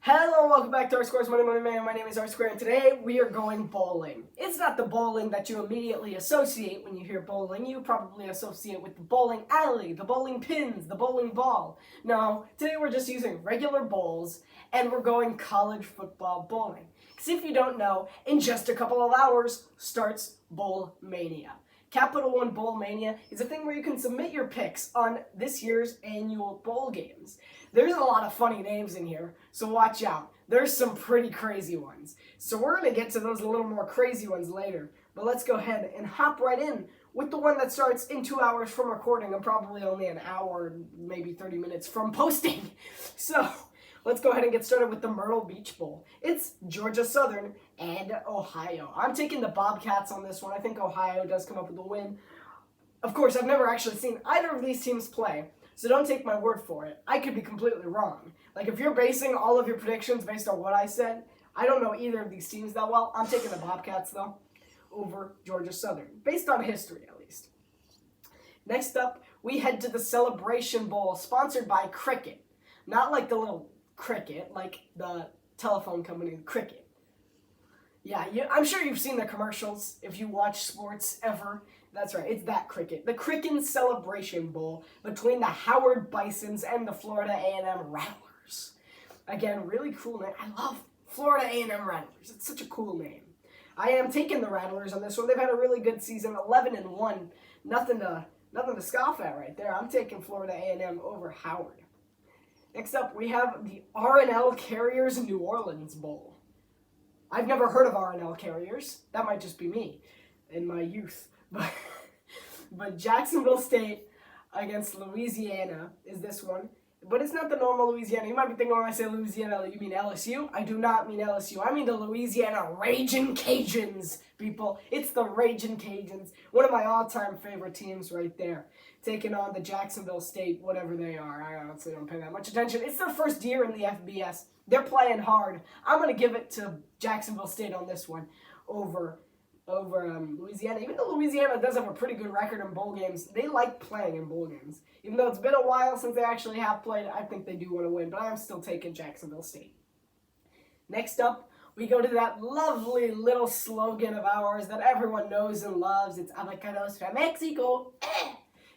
Hello, welcome back to our Squares Money Man. My name is R Square, and today we are going bowling. It's not the bowling that you immediately associate when you hear bowling. You probably associate with the bowling alley, the bowling pins, the bowling ball. No, today we're just using regular bowls, and we're going college football bowling. Because if you don't know, in just a couple of hours starts Bowl Mania. Capital One Bowl Mania is a thing where you can submit your picks on this year's annual bowl games. There's a lot of funny names in here, so watch out. There's some pretty crazy ones. So we're going to get to those a little more crazy ones later. But let's go ahead and hop right in with the one that starts in 2 hours from recording and probably only an hour, maybe 30 minutes from posting. So let's go ahead and get started with the Myrtle Beach Bowl. It's Georgia Southern and Ohio. I'm taking the Bobcats on this one. I think Ohio does come up with a win. Of course, I've never actually seen either of these teams play, so don't take my word for it. I could be completely wrong. Like, if you're basing all of your predictions based on what I said, I don't know either of these teams that well. I'm taking the Bobcats, though, over Georgia Southern, based on history, at least. Next up, we head to the Celebration Bowl, sponsored by Cricket. Not like the little Cricket, like the telephone company, Cricket. Yeah, I'm sure you've seen the commercials if you watch sports ever. That's right, it's that Cricket. The Cricket Celebration Bowl between the Howard Bisons and the Florida A&M Rattlers. Again, really cool name. I love Florida A&M Rattlers. It's such a cool name. I am taking the Rattlers on this one. They've had a really good season, 11-1. Nothing to scoff at right there. I'm taking Florida A&M over Howard. Next up, we have the R&L Carriers New Orleans Bowl. I've never heard of R&L Carriers. That might just be me in my youth. But Jacksonville State against Louisiana is this one. But it's not the normal Louisiana. You might be thinking when I say Louisiana, you mean LSU? I do not mean LSU. I mean the Louisiana Ragin' Cajuns, people. It's the Ragin' Cajuns. One of my all-time favorite teams right there. Taking on the Jacksonville State, whatever they are. I honestly don't pay that much attention. It's their first year in the FBS. They're playing hard. I'm going to give it to Jacksonville State on this one over Louisiana. Even though Louisiana does have a pretty good record in bowl games, they like playing in bowl games. Even though it's been a while since they actually have played, I think they do want to win, but I'm still taking Jacksonville State. Next up, we go to that lovely little slogan of ours that everyone knows and loves. It's Avocados from Mexico.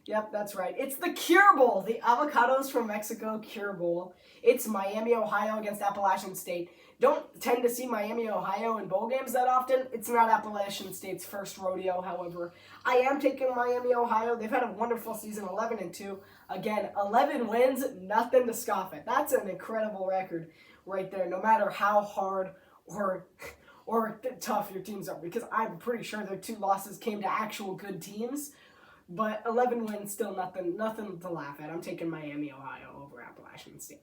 Yep, that's right. It's the Cure Bowl, the Avocados from Mexico Cure Bowl. It's Miami, Ohio against Appalachian State. Don't tend to see Miami, Ohio in bowl games that often. It's not Appalachian State's first rodeo, however. I am taking Miami, Ohio. They've had a wonderful season, 11-2. Again, 11 wins, nothing to scoff at. That's an incredible record right there, no matter how hard or tough your teams are, because I'm pretty sure their 2 losses came to actual good teams. But 11 wins, still nothing to laugh at. I'm taking Miami, Ohio over Appalachian State.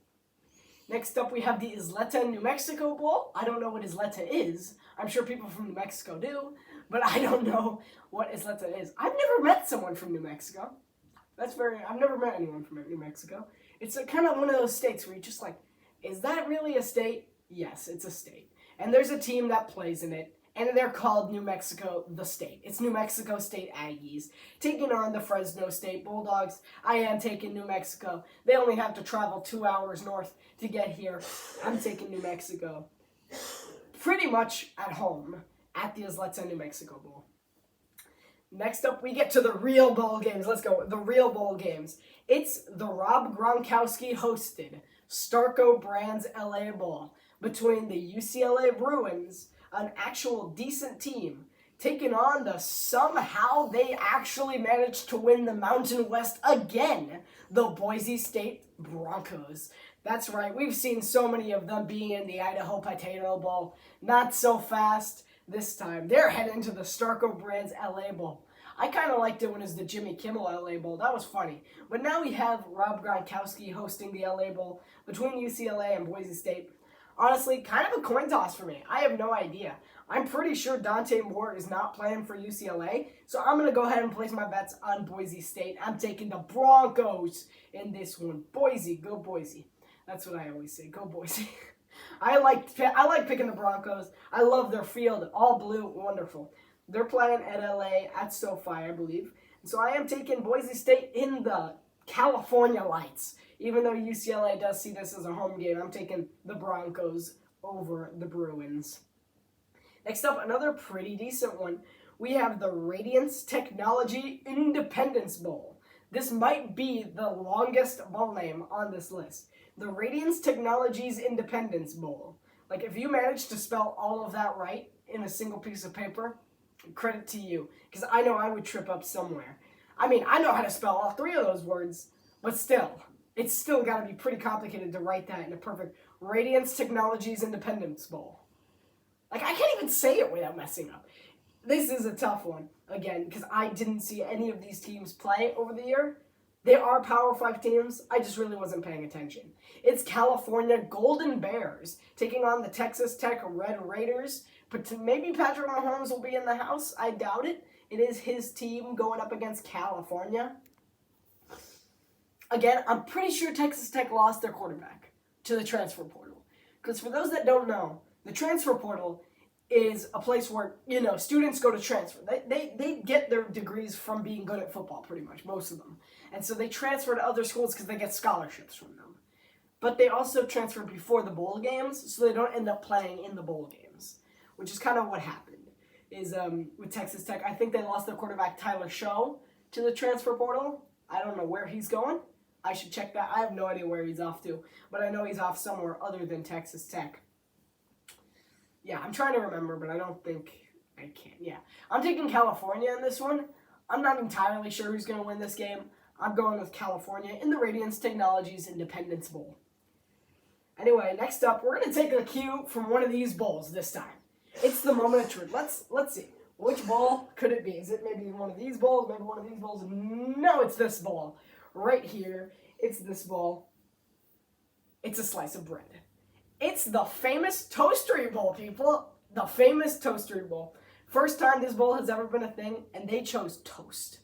Next up, we have the Isleta, New Mexico Bowl. I don't know what Isleta is. I'm sure people from New Mexico do, but I don't know what Isleta is. I've never met someone from New Mexico. I've never met anyone from New Mexico. It's kind of one of those states where you're just like, is that really a state? Yes, it's a state. And there's a team that plays in it, and they're called New Mexico, the state. It's New Mexico State Aggies, taking on the Fresno State Bulldogs. I am taking New Mexico. They only have to travel 2 hours north to get here. I'm taking New Mexico. Pretty much at home at the Isleta, New Mexico Bowl. Next up, we get to the real bowl games. Let's go. The real bowl games. It's the Rob Gronkowski-hosted Starco Brands LA Bowl between the UCLA Bruins, an actual decent team, taking on the somehow they actually managed to win the Mountain West again, the Boise State Broncos. That's right, we've seen so many of them being in the Idaho Potato Bowl. Not so fast this time. They're heading to the Starco Brands LA Bowl. I kind of liked it when it was the Jimmy Kimmel LA Bowl. That was funny. But now we have Rob Gronkowski hosting the LA Bowl between UCLA and Boise State. Honestly, kind of a coin toss for me. I have no idea. I'm pretty sure Dante Moore is not playing for UCLA, so I'm going to go ahead and place my bets on Boise State. I'm taking the Broncos in this one. Boise, go Boise. That's what I always say, go Boise. I like picking the Broncos. I love their field, all blue, wonderful. They're playing at LA, at SoFi, I believe. And so I am taking Boise State in the California lights. Even though UCLA does see this as a home game, I'm taking the Broncos over the Bruins. Next up, another pretty decent one. We have the Radiance Technology Independence Bowl. This might be the longest bowl name on this list. The Radiance Technologies Independence Bowl. Like, if you manage to spell all of that right in a single piece of paper, credit to you. Because I know I would trip up somewhere. I mean, I know how to spell all three of those words, but still, it's still got to be pretty complicated to write that in a perfect Radiance Technologies Independence Bowl. Like, I can't even say it without messing up. This is a tough one, again, because I didn't see any of these teams play over the year. They are Power 5 teams. I just really wasn't paying attention. It's California Golden Bears taking on the Texas Tech Red Raiders. But maybe Patrick Mahomes will be in the house. I doubt it. It is his team going up against California. Again, I'm pretty sure Texas Tech lost their quarterback to the transfer portal. Because for those that don't know, the transfer portal is a place where, students go to transfer. They get their degrees from being good at football, pretty much, most of them. And so they transfer to other schools because they get scholarships from them. But they also transfer before the bowl games, so they don't end up playing in the bowl games, which is kind of what happened. Is with Texas Tech, I think they lost their quarterback Tyler Show to the transfer portal. I don't know where he's going. I should check that. I have no idea where he's off to, but I know he's off somewhere other than Texas Tech. Yeah, I'm trying to remember, but I don't think I can. Yeah, I'm taking California in this one. I'm not entirely sure who's going to win this game. I'm going with California in the Radiance Technologies Independence Bowl. Anyway, next up, we're going to take a cue from one of these bowls this time. It's the moment of truth. Let's see. Which bowl could it be? Is it maybe one of these bowls? Maybe one of these bowls? No, it's this bowl. Right here. It's this bowl. It's a slice of bread. It's the famous Toastery Bowl, people. The famous Toastery Bowl. First time this bowl has ever been a thing, and they chose toast.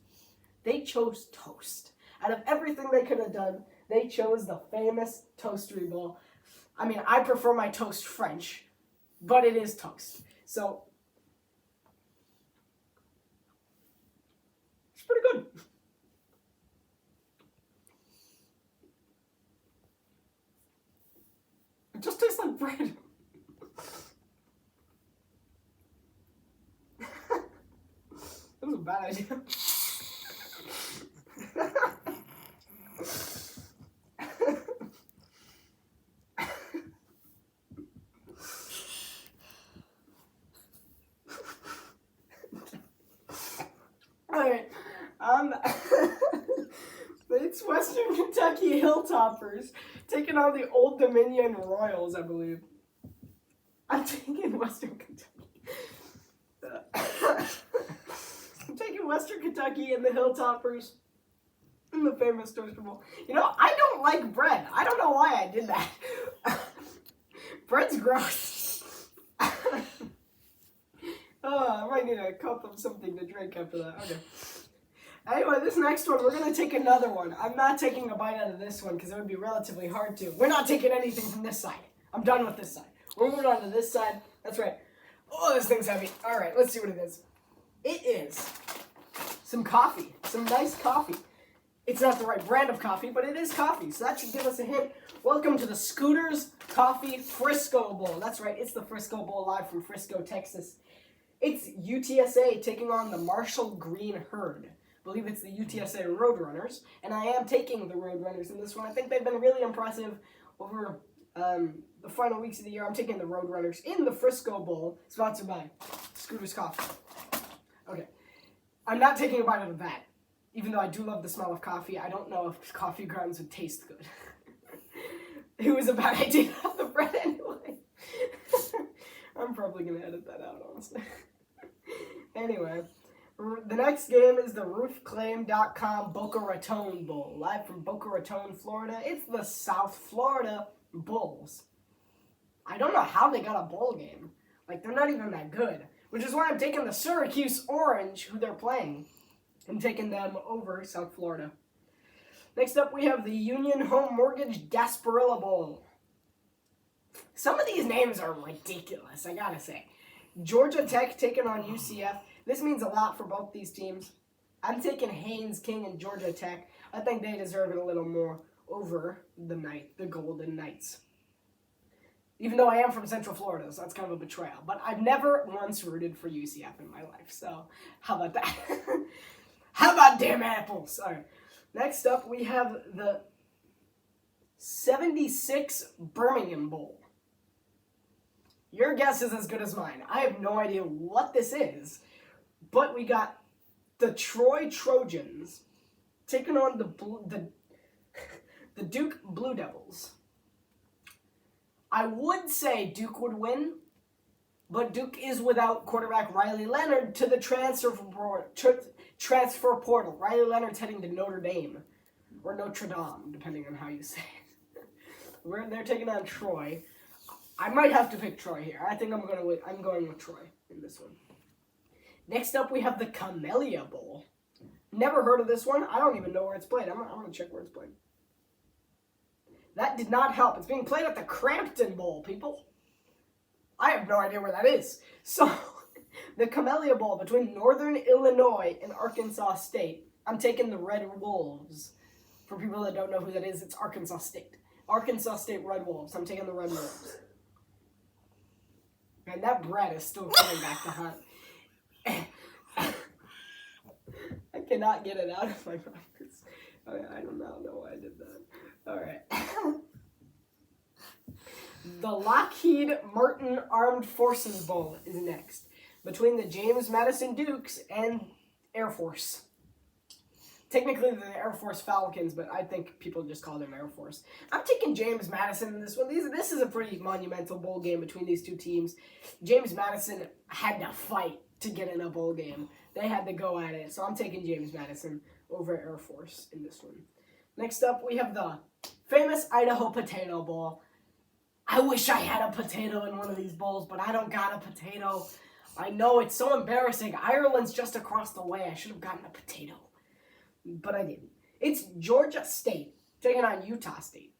They chose toast. Out of everything they could have done, they chose the famous Toastery Bowl. I mean, I prefer my toast French, but it is toast. So, it's pretty good. It just tastes like bread. That was a bad idea. Alright, it's Western Kentucky Hilltoppers taking on the Old Dominion Royals, I believe. I'm taking Western Kentucky. I'm taking Western Kentucky and the Hilltoppers in the famous Toaster Bowl. I don't like bread. I don't know why I did that. Bread's gross. I might need a cup of something to drink after that. Okay. Anyway, this next one, we're going to take another one. I'm not taking a bite out of this one because it would be relatively hard to. We're not taking anything from this side. I'm done with this side. We're moving on to this side. That's right. Oh, this thing's heavy. All right, let's see what it is. It is some coffee. Some nice coffee. It's not the right brand of coffee, but it is coffee, so that should give us a hint. Welcome to the Scooters Coffee Frisco Bowl. That's right, it's the Frisco Bowl live from Frisco, Texas. It's UTSA taking on the Marshall Green Herd. I believe it's the UTSA Roadrunners, and I am taking the Roadrunners in this one. I think they've been really impressive over the final weeks of the year. I'm taking the Roadrunners in the Frisco Bowl, sponsored by Scooters Coffee. Okay, I'm not taking a bite out of that. Even though I do love the smell of coffee, I don't know if coffee grounds would taste good. It was a bad idea to have the bread anyway. I'm probably going to edit that out, honestly. Anyway, the next game is the RoofClaim.com Boca Raton Bowl, live from Boca Raton, Florida. It's the South Florida Bulls. I don't know how they got a bowl game. Like, they're not even that good. Which is why I'm taking the Syracuse Orange, who they're playing, and taking them over South Florida. Next up, we have the Union Home Mortgage Gasparilla Bowl. Some of these names are ridiculous, I gotta say. Georgia Tech taking on UCF. This means a lot for both these teams. I'm taking Haynes King and Georgia Tech. I think they deserve it a little more. over the Golden Knights. Even though I am from Central Florida, so that's kind of a betrayal. But I've never once rooted for UCF in my life, so how about that? How about damn apples? All right. Next up, we have the 76 Birmingham Bowl. Your guess is as good as mine. I have no idea what this is, but we got the Troy Trojans taking on the Duke Blue Devils. I would say Duke would win, but Duke is without quarterback Riley Leonard to the transfer portal. Riley Leonard's heading to Notre Dame, or Notre Dame, depending on how you say it. They're taking on Troy. I might have to pick Troy here. I think I'm going with Troy in this one. Next up, we have the Camellia Bowl. Never heard of this one. I don't even know where it's played. I'm going to check where it's played. That did not help. It's being played at the Crampton Bowl, people. I have no idea where that is. So, the Camellia Bowl between Northern Illinois and Arkansas State. I'm taking the Red Wolves. For people that don't know who that is, it's Arkansas State. Arkansas State Red Wolves. I'm taking the Red Wolves. Man, that bread is still coming back to hunt. I cannot get it out of my mouth. I don't know why I did that. Alright. The Lockheed Martin Armed Forces Bowl is next. Between the James Madison Dukes and Air Force. Technically, the Air Force Falcons, but I think people just call them Air Force. I'm taking James Madison in this one. This is a pretty monumental bowl game between these two teams. James Madison had to fight to get in a bowl game. They had to go at it. So I'm taking James Madison over Air Force in this one. Next up, we have the famous Idaho Potato Bowl. I wish I had a potato in one of these bowls, but I don't got a potato. I know, it's so embarrassing. Ireland's just across the way. I should have gotten a potato. But I didn't. It's Georgia State taking on Utah State.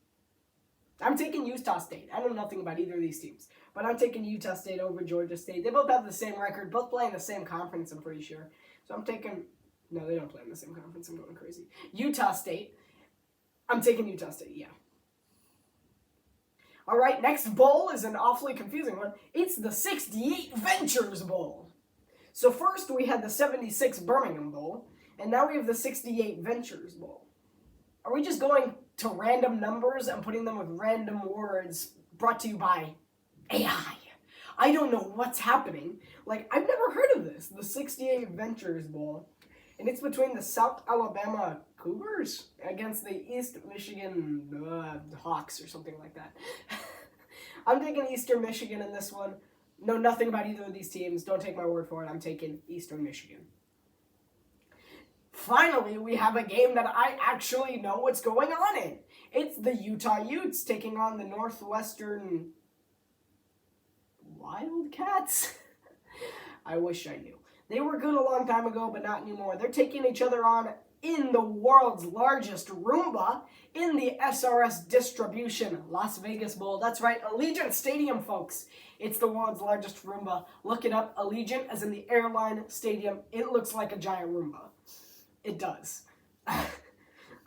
I'm taking Utah State. I know nothing about either of these teams, but I'm taking Utah State over Georgia State. They both have the same record, both play in the same conference, I'm pretty sure. So I'm taking... No, they don't play in the same conference. I'm going crazy. Utah State. I'm taking Utah State, yeah. All right, next bowl is an awfully confusing one. It's the 68 Ventures Bowl. So first we had the 76 Birmingham Bowl, and now we have the 68 Ventures Bowl. Are we just going to random numbers and putting them with random words brought to you by AI? I don't know what's happening. Like, I've never heard of this, the 68 Ventures Bowl. And it's between the South Alabama Cougars against the East Michigan Hawks or something like that. I'm taking Eastern Michigan in this one. Know nothing about either of these teams. Don't take my word for it. I'm taking Eastern Michigan. Finally, we have a game that I actually know what's going on in. It's the Utah Utes taking on the Northwestern Wildcats. I wish I knew. They were good a long time ago, but not anymore. They're taking each other on in the world's largest Roomba in the SRS Distribution Las Vegas Bowl. That's right, Allegiant Stadium, folks. It's the world's largest Roomba. Look it up. Allegiant, as in the airline stadium. It looks like a giant Roomba. It does.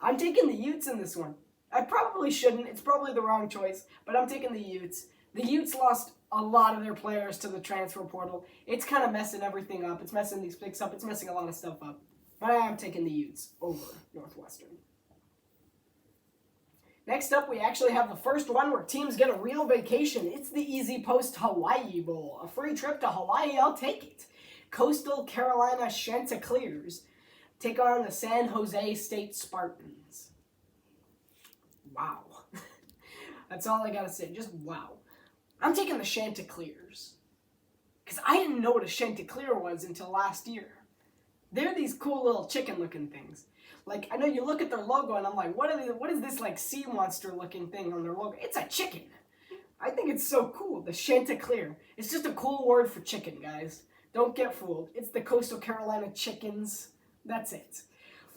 I'm taking the Utes in this one. I probably shouldn't. It's probably the wrong choice, but I'm taking the Utes. The Utes lost a lot of their players to the transfer portal. It's kind of messing everything up. It's messing these picks up. It's messing a lot of stuff up. But I am taking the Utes over Northwestern. Next up, we actually have the first one where teams get a real vacation. It's the Easy Post Hawaii Bowl. A free trip to Hawaii, I'll take it. Coastal Carolina Chanticleers take on the San Jose State Spartans. Wow. That's all I gotta say. Just wow. I'm taking the Chanticleers. Because I didn't know what a Chanticleer was until last year. They're these cool little chicken-looking things. Like, I know you look at their logo and I'm like, what is this, like, sea monster-looking thing on their logo? It's a chicken. I think it's so cool, the Chanticleer. It's just a cool word for chicken, guys. Don't get fooled. It's the Coastal Carolina Chickens. That's it.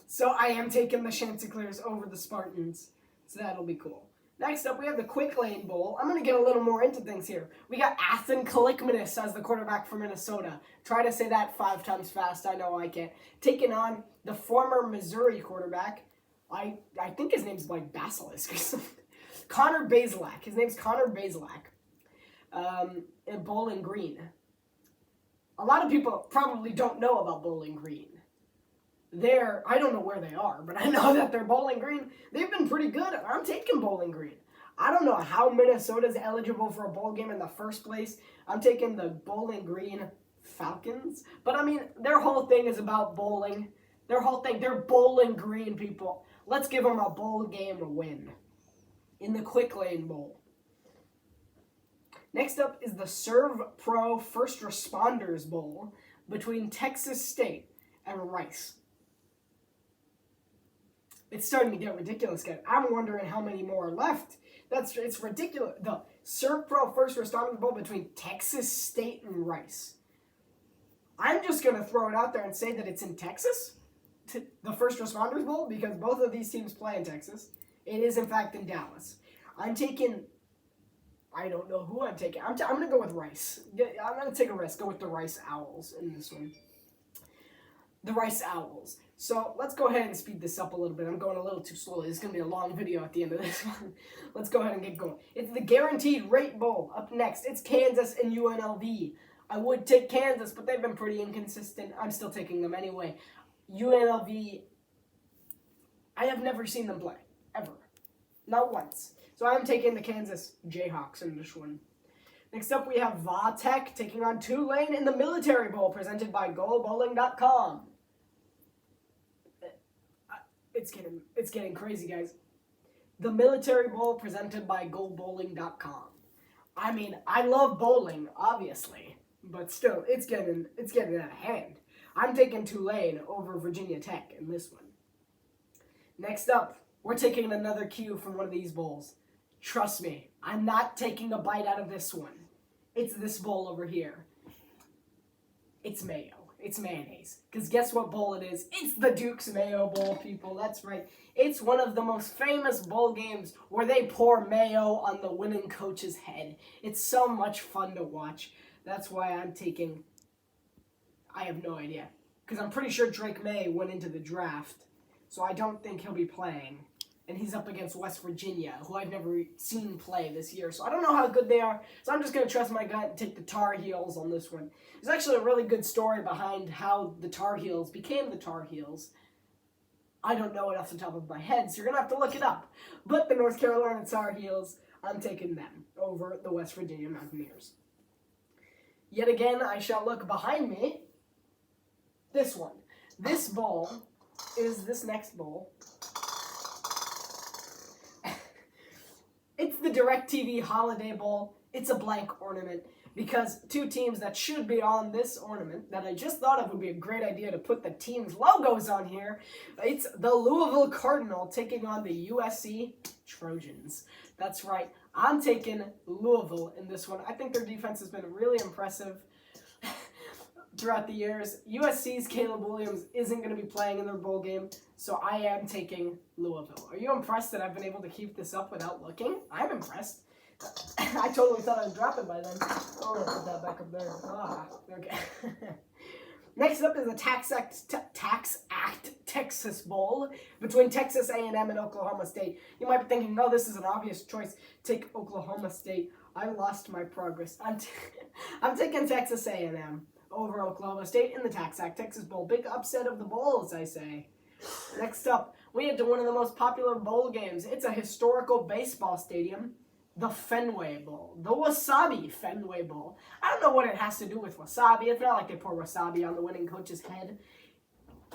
So I am taking the Chanticleers over the Spartans. So that'll be cool. Next up, we have the Quick Lane Bowl. I'm going to get a little more into things here. We got Athen Kalikmanis as the quarterback for Minnesota. Try to say that 5 times fast. I know I can't. Taking on the former Missouri quarterback, I think his name's like Basilisk or something. Connor Bazelak. His name's Connor Bazelak. In Bowling Green. A lot of people probably don't know about Bowling Green. I don't know where they are, but I know that they're Bowling Green. They've been pretty good. I'm taking Bowling Green. I don't know how Minnesota's eligible for a bowl game in the first place. I'm taking the Bowling Green Falcons. But I mean, their whole thing is about bowling. Their whole thing, they're Bowling Green people. Let's give them a bowl game win in the Quick Lane Bowl. Next up is the Serve Pro First Responders Bowl between Texas State and Rice. It's starting to get ridiculous, guys. I'm wondering how many more are left. It's ridiculous. The Serve Pro First Responders Bowl between Texas State and Rice. I'm just going to throw it out there and say that it's in Texas, the First Responders Bowl, because both of these teams play in Texas. It is, in fact, in Dallas. I don't know who I'm taking. I'm going to go with Rice. I'm going to take a risk. Go with the Rice Owls in this one. The Rice Owls. So let's go ahead and speed this up a little bit. I'm going a little too slowly. It's going to be a long video at the end of this one. Let's go ahead and get going. It's the Guaranteed Rate Bowl. Up next, it's Kansas and UNLV. I would take Kansas, but they've been pretty inconsistent. I'm still taking them anyway. UNLV, I have never seen them play, ever. Not once. So I'm taking the Kansas Jayhawks in this one. Next up, we have Va-Tech taking on Tulane in the Military Bowl, presented by GoBowling.com. It's getting crazy, guys. The Military Bowl, presented by GoBowling.com. I mean, I love bowling, obviously, but still, it's getting out of hand. I'm taking Tulane over Virginia Tech in this one. Next up, we're taking another cue from one of these bowls. Trust me, I'm not taking a bite out of this one. It's this bowl over here. It's mayo. It's mayonnaise. Because guess what bowl it is? It's the Duke's Mayo Bowl, people. That's right. It's one of the most famous bowl games where they pour mayo on the winning coach's head. It's so much fun to watch. That's why I'm taking... I have no idea. Because I'm pretty sure Drake May went into the draft. So I don't think he'll be playing. And he's up against West Virginia, who I've never seen play this year. So I don't know how good they are. So I'm just going to trust my gut and take the Tar Heels on this one. There's actually a really good story behind how the Tar Heels became the Tar Heels. I don't know it off the top of my head, so you're going to have to look it up. But the North Carolina Tar Heels, I'm taking them over the West Virginia Mountaineers. Yet again, I shall look behind me. This one. This bowl is this next bowl. It's the DirecTV Holiday Bowl. It's a blank ornament because two teams that should be on this ornament that I just thought of would be a great idea to put the team's logos on here. It's the Louisville Cardinal taking on the USC Trojans. That's right. I'm taking Louisville in this one. I think their defense has been really impressive throughout the years. USC's Caleb Williams isn't going to be playing in their bowl game, so I am taking Louisville. Are you impressed that I've been able to keep this up without looking? I'm impressed. I totally thought I'd drop it by then. Oh, let's put that back up there. Okay. Next up is the Tax Act Texas Bowl between Texas A&M and Oklahoma State. You might be thinking, no, this is an obvious choice. Take Oklahoma State. I lost my progress. I'm taking Texas A&M over Oklahoma State in the Tax Act Texas Bowl. Big upset of the bowls, I say. Next up, we head to one of the most popular bowl games. It's a historical baseball stadium, the Fenway Bowl. The Wasabi Fenway Bowl. I don't know what it has to do with wasabi. It's not like they pour wasabi on the winning coach's head.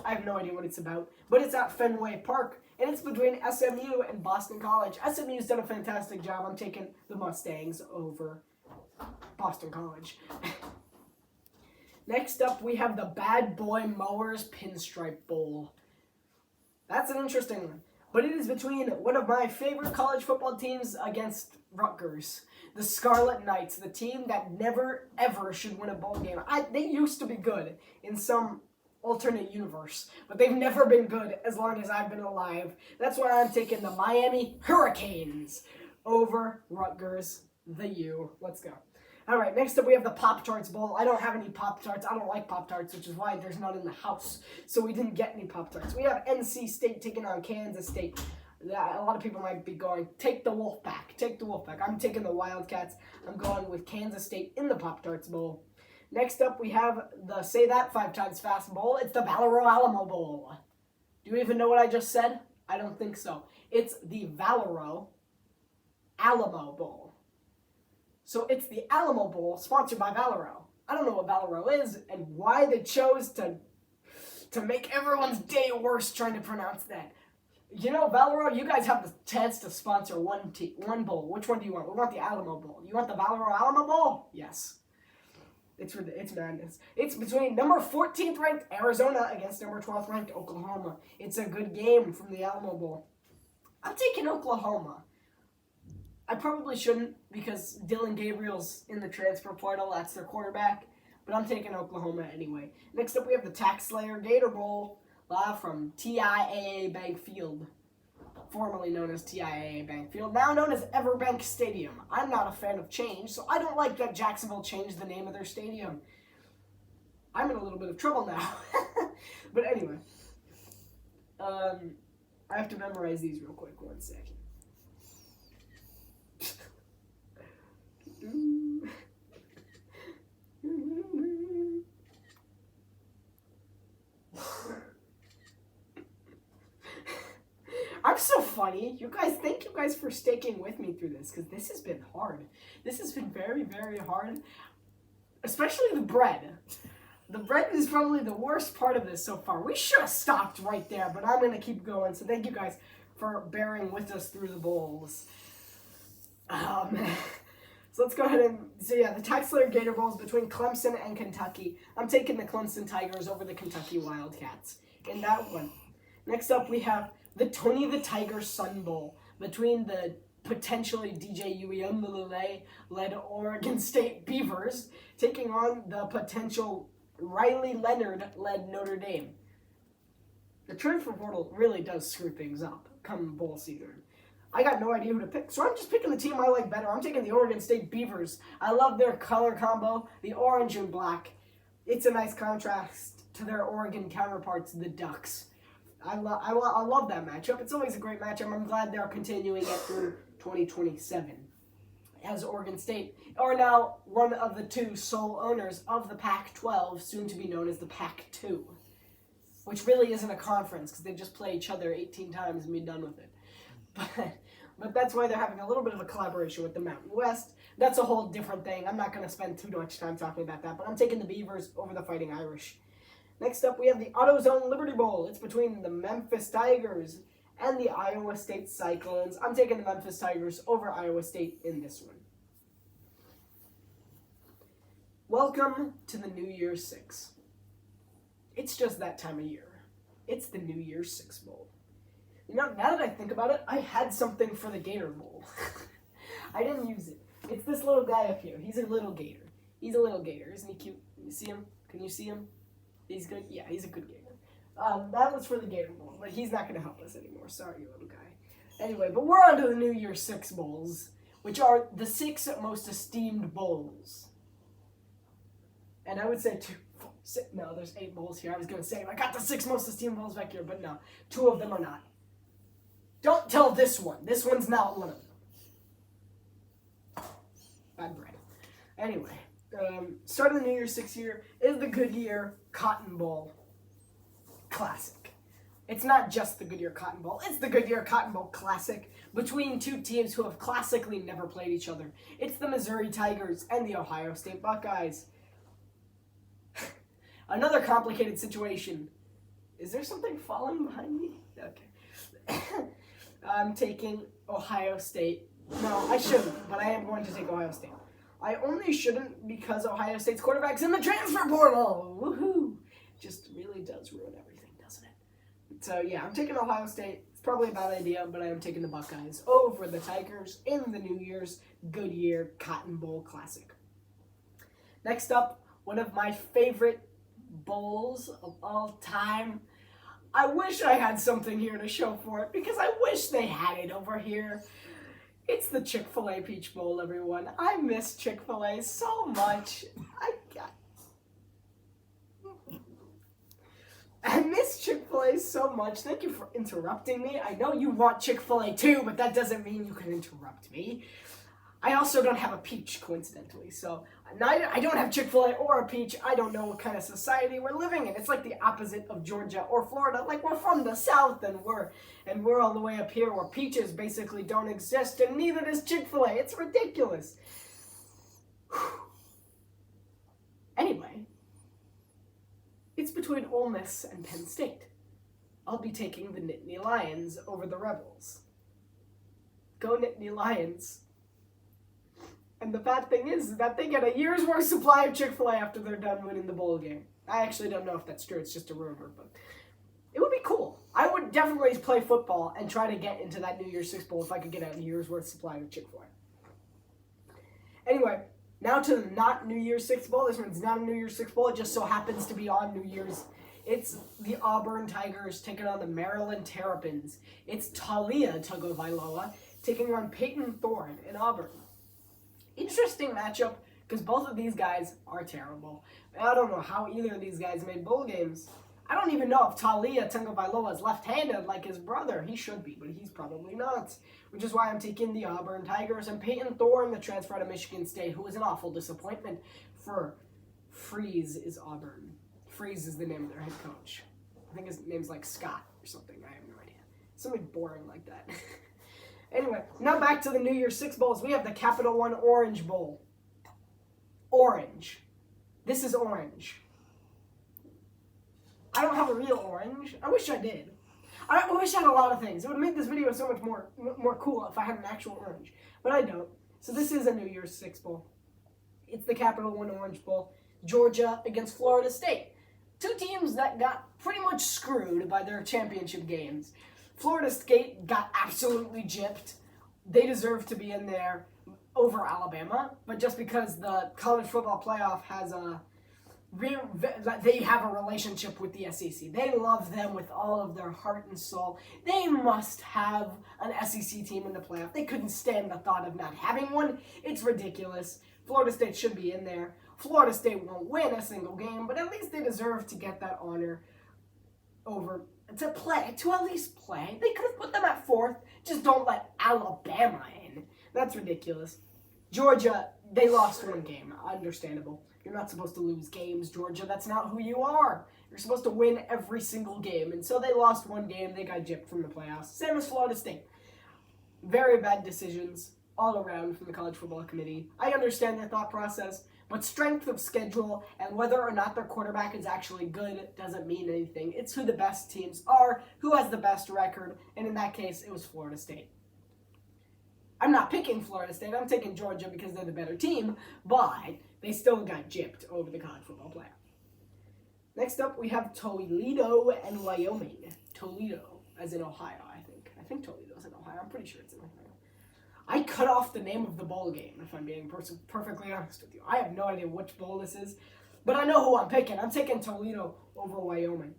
I have no idea what it's about. But it's at Fenway Park, and it's between SMU and Boston College. SMU's done a fantastic job. I'm taking the Mustangs over Boston College. Next up, we have the Bad Boy Mowers Pinstripe Bowl. That's an interesting one. But it is between one of my favorite college football teams against Rutgers. The Scarlet Knights, the team that never, ever should win a bowl game. They used to be good in some alternate universe, but they've never been good as long as I've been alive. That's why I'm taking the Miami Hurricanes over Rutgers, the U. Let's go. All right, next up we have the Pop-Tarts Bowl. I don't have any Pop-Tarts. I don't like Pop-Tarts, which is why there's none in the house. So we didn't get any Pop-Tarts. We have NC State taking on Kansas State. A lot of people might be going, take the Wolfpack. Take the Wolfpack. I'm taking the Wildcats. I'm going with Kansas State in the Pop-Tarts Bowl. Next up, we have the Say That 5 Times Fast Bowl. It's the Valero Alamo Bowl. Do you even know what I just said? I don't think so. It's the Valero Alamo Bowl. So it's the Alamo Bowl, sponsored by Valero. I don't know what Valero is and why they chose to make everyone's day worse trying to pronounce that. You know, Valero, you guys have the chance to sponsor one bowl. Which one do you want? We want the Alamo Bowl. You want the Valero Alamo Bowl? Yes. It's madness. It's between number 14th ranked Arizona against number 12th ranked Oklahoma. It's a good game from the Alamo Bowl. I'm taking Oklahoma. I probably shouldn't because Dylan Gabriel's in the transfer portal. That's their quarterback. But I'm taking Oklahoma anyway. Next up, we have the Tax Slayer Gator Bowl from TIAA Bank Field. Formerly known as TIAA Bank Field, now known as Everbank Stadium. I'm not a fan of change, so I don't like that Jacksonville changed the name of their stadium. I'm in a little bit of trouble now. But anyway. I have to memorize these real quick. 1 second. I'm so funny. You guys, thank you guys for sticking with me through this, because this has been hard. This has been very, very hard. Especially the bread. The bread is probably the worst part of this so far. We should have stopped right there, but I'm going to keep going. So thank you guys for bearing with us through the bowls. So let's go ahead and, the Tax Slayer Gator Bowl is between Clemson and Kentucky. I'm taking the Clemson Tigers over the Kentucky Wildcats in that one. Next up, we have the Tony the Tiger Sun Bowl between the potentially DJ Uiagalelei-led Oregon State Beavers taking on the potential Riley Leonard-led Notre Dame. The transfer portal really does screw things up come bowl season. I got no idea who to pick, so I'm just picking the team I like better. I'm taking the Oregon State Beavers. I love their color combo, the orange and black. It's a nice contrast to their Oregon counterparts, the Ducks. I love that matchup. It's always a great matchup. I'm glad they're continuing it through 2027. As Oregon State are now one of the two sole owners of the Pac-12, soon to be known as the Pac-2, which really isn't a conference because they just play each other 18 times and be done with it. But that's why they're having a little bit of a collaboration with the Mountain West. That's a whole different thing. I'm not going to spend too much time talking about that, but I'm taking the Beavers over the Fighting Irish. Next up, we have the AutoZone Liberty Bowl. It's between the Memphis Tigers and the Iowa State Cyclones. I'm taking the Memphis Tigers over Iowa State in this one. Welcome to the New Year's Six. It's just that time of year. It's the New Year's Six Bowl. You know, now that I think about it, I had something for the Gator Bowl. I didn't use it. It's this little guy up here. He's a little gator. He's a little gator. Isn't he cute? You see him? Can you see him? He's good? Yeah, he's a good gator. That was for the Gator Bowl, but he's not going to help us anymore. Sorry, you little guy. Anyway, but we're on to the New Year's Six Bowls, which are the 6 most esteemed bowls. And I would say 2, 4, 6. No, there's 8 bowls here. I was going to say, I got the 6 most esteemed bowls back here, but no. 2 of them are not. Don't tell this one. This one's not one of them. Bad bread. Anyway, start of the New Year's Six year is the Goodyear Cotton Bowl Classic. It's not just the Goodyear Cotton Bowl. It's the Goodyear Cotton Bowl Classic between 2 teams who have classically never played each other. It's the Missouri Tigers and the Ohio State Buckeyes. Another complicated situation. Is there something falling behind me? Okay. I'm taking Ohio State. No, I shouldn't, but I am going to take Ohio State. I only shouldn't because Ohio State's quarterback's in the transfer portal. Woohoo! Just really does ruin everything, doesn't it? So, yeah, I'm taking Ohio State. It's probably a bad idea, but I am taking the Buckeyes over the Tigers in the New Year's Goodyear Cotton Bowl Classic. Next up, one of my favorite bowls of all time. I wish I had something here to show for it because I wish they had it over here. It's the Chick-fil-A Peach Bowl, everyone. I miss Chick-fil-A so much. I miss Chick-fil-A so much. Thank you for interrupting me. I know you want Chick-fil-A too, but that doesn't mean you can interrupt me. I also don't have a peach, coincidentally. So I don't have Chick-fil-A or a peach. I don't know what kind of society we're living in. It's like the opposite of Georgia or Florida. Like, we're from the South, and we're all the way up here where peaches basically don't exist, and neither does Chick-fil-A. It's ridiculous. Anyway, it's between Ole Miss and Penn State. I'll be taking the Nittany Lions over the Rebels. Go Nittany Lions. And the bad thing is that they get a year's worth supply of Chick-fil-A after they're done winning the bowl game. I actually don't know if that's true. It's just a rumor, but it would be cool. I would definitely play football and try to get into that New Year's Six Bowl if I could get a year's worth supply of Chick-fil-A. Anyway, now to the not New Year's Six Bowl. This one's not a New Year's Six Bowl. It just so happens to be on New Year's. It's the Auburn Tigers taking on the Maryland Terrapins. It's Talia Tagovailoa taking on Peyton Thorne in Auburn. Interesting matchup because both of these guys are terrible. I don't know how either of these guys made bowl games. I don't even know if Talia Tagovailoa is left-handed like his brother. He should be, but he's probably not. Which is why I'm taking the Auburn Tigers and Peyton Thorne, the transfer to Michigan State, who was an awful disappointment for Freeze is Auburn. Freeze is the name of their head coach. I think his name's like Scott or something. I have no idea. Something boring like that. Anyway, now back to the New Year's Six Bowls. We have the Capital One Orange Bowl. Orange. This is orange. I don't have a real orange. I wish I did. I wish I had a lot of things. It would make this video so much more cool if I had an actual orange. But I don't. So this is a New Year's Six Bowl. It's the Capital One Orange Bowl. Georgia against Florida State. Two teams that got pretty much screwed by their championship games. Florida State got absolutely gypped. They deserve to be in there over Alabama, but just because the college football playoff has they have a relationship with the SEC. They love them with all of their heart and soul. They must have an SEC team in the playoff. They couldn't stand the thought of not having one. It's ridiculous. Florida State should be in there. Florida State won't win a single game, but at least they deserve to get that honor to at least play. They could have put them at fourth. Just don't let Alabama in. That's ridiculous. Georgia, they lost one game. Understandable. You're not supposed to lose games, Georgia. That's not who you are. You're supposed to win every single game. And so they lost one game. They got gypped from the playoffs. Same as Florida State. Very bad decisions all around from the College Football Committee. I understand their thought process. But strength of schedule and whether or not their quarterback is actually good doesn't mean anything. It's who the best teams are, who has the best record, and in that case, it was Florida State. I'm not picking Florida State. I'm taking Georgia because they're the better team, but they still got gypped over the college football playoff. Next up, we have Toledo and Wyoming. Toledo, as in Ohio, I think. I think Toledo's in Ohio. I'm pretty sure it's in Ohio. I cut off the name of the bowl game, if I'm being perfectly honest with you. I have no idea which bowl this is, but I know who I'm picking. I'm taking Toledo over Wyoming.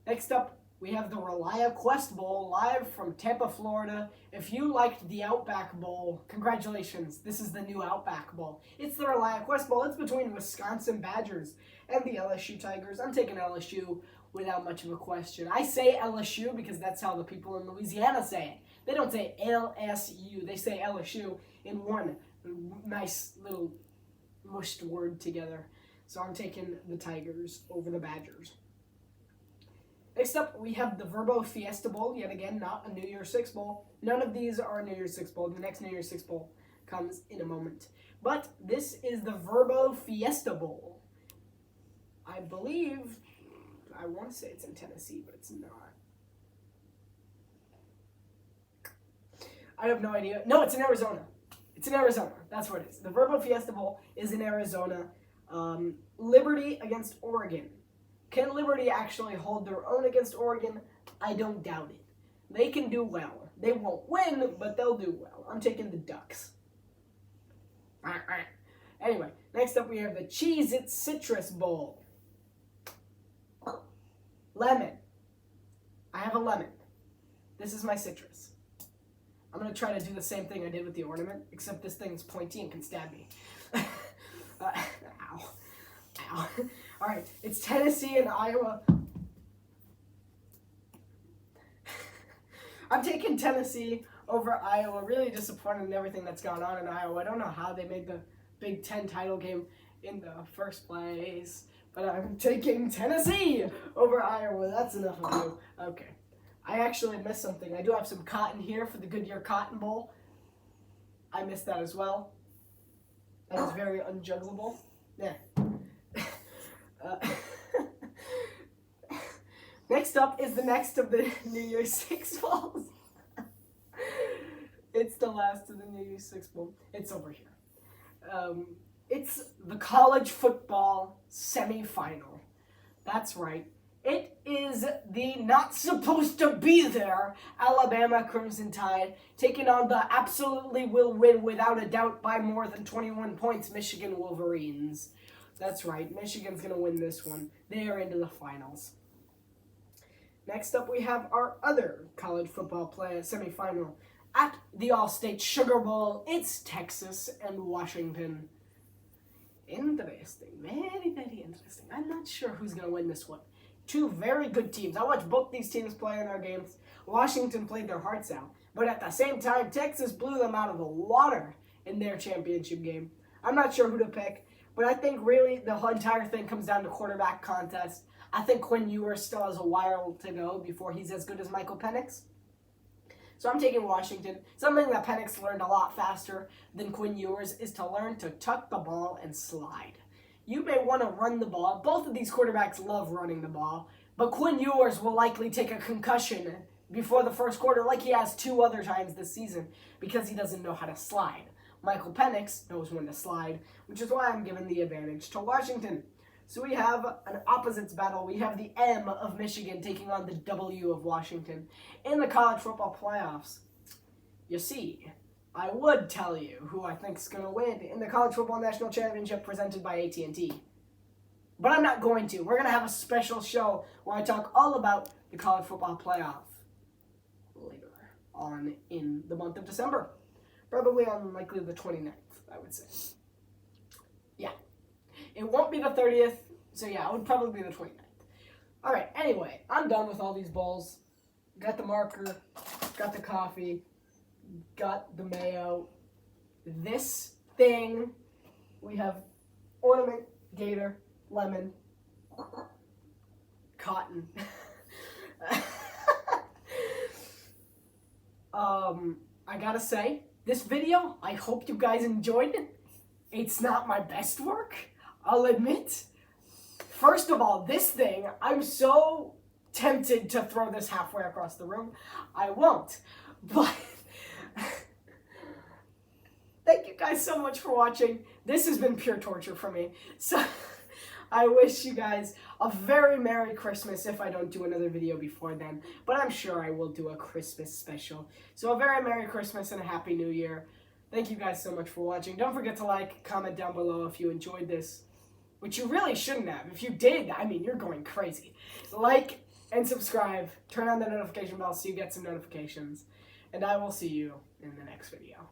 Next up, we have the Relia Quest Bowl, live from Tampa, Florida. If you liked the Outback Bowl, congratulations. This is the new Outback Bowl. It's the Relia Quest Bowl. It's between Wisconsin Badgers and the LSU Tigers. I'm taking LSU without much of a question. I say LSU because that's how the people in Louisiana say it. They don't say LSU. They say LSU in one nice little mushed word together. So I'm taking the Tigers over the Badgers. Next up, we have the Verbo Fiesta Bowl. Yet again, not a New Year's Six Bowl. None of these are a New Year's Six Bowl. The next New Year's Six Bowl comes in a moment. But this is the Verbo Fiesta Bowl. I believe, I want to say it's in Tennessee, but it's not. I have no idea. No, it's in Arizona. It's in Arizona. That's where it is. The Verbo Fiesta Bowl is in Arizona. Liberty against Oregon. Can Liberty actually hold their own against Oregon? I don't doubt it. They can do well. They won't win, but they'll do well. I'm taking the Ducks. Anyway, next up we have the Cheez-It Citrus Bowl. Lemon. I have a lemon. This is my citrus. I'm going to try to do the same thing I did with the ornament, except this thing's pointy and can stab me. Ow. Ow. All right, it's Tennessee and Iowa. I'm taking Tennessee over Iowa. Really disappointed in everything that's gone on in Iowa. I don't know how they made the Big Ten title game in the first place, but I'm taking Tennessee over Iowa. That's enough of you. Okay. I actually missed something. I do have some cotton here for the Goodyear Cotton Bowl. I missed that as well. That is very unjuggable. Yeah. Next up is the next of the New Year's Six Bowls. It's the last of the New Year's Six Bowl. It's over here. It's the college football semifinal. That's right. It is the not supposed to be there Alabama Crimson Tide taking on the absolutely will win without a doubt by more than 21 points Michigan Wolverines. That's right. Michigan's going to win this one. They are into the finals. Next up, we have our other college football semifinal at the All-State Sugar Bowl. It's Texas and Washington. Interesting. Very, very interesting. I'm not sure who's going to win this one. Two very good teams. I watched both these teams play in their games. Washington played their hearts out. But at the same time, Texas blew them out of the water in their championship game. I'm not sure who to pick. But I think really the whole entire thing comes down to quarterback contest. I think Quinn Ewers still has a while to go before he's as good as Michael Penix. So I'm taking Washington. Something that Penix learned a lot faster than Quinn Ewers is to learn to tuck the ball and slide. You may want to run the ball. Both of these quarterbacks love running the ball. But Quinn Ewers will likely take a concussion before the first quarter like he has 2 other times this season because he doesn't know how to slide. Michael Penix knows when to slide, which is why I'm giving the advantage to Washington. So we have an opposites battle. We have the M of Michigan taking on the W of Washington in the college football playoffs. You see, I would tell you who I think is going to win in the college football national championship presented by AT&T. But I'm not going to. We're going to have a special show where I talk all about the college football playoff later on in the month of December. Probably on likely the 29th, I would say. Yeah. It won't be the 30th, so yeah, it would probably be the 29th. Alright, anyway, I'm done with all these bowls. Got the marker, got the coffee, got the mayo. This thing, we have ornament, gator, lemon, cotton. I gotta say, this video, I hope you guys enjoyed it. It's not my best work, I'll admit. First of all, this thing, I'm so tempted to throw this halfway across the room. I won't. But thank you guys so much for watching. This has been pure torture for me. So I wish you guys a very Merry Christmas if I don't do another video before then. But I'm sure I will do a Christmas special. So a very Merry Christmas and a Happy New Year. Thank you guys so much for watching. Don't forget to like, comment down below if you enjoyed this. Which you really shouldn't have. If you did, I mean, you're going crazy. Like and subscribe. Turn on the notification bell so you get some notifications. And I will see you in the next video.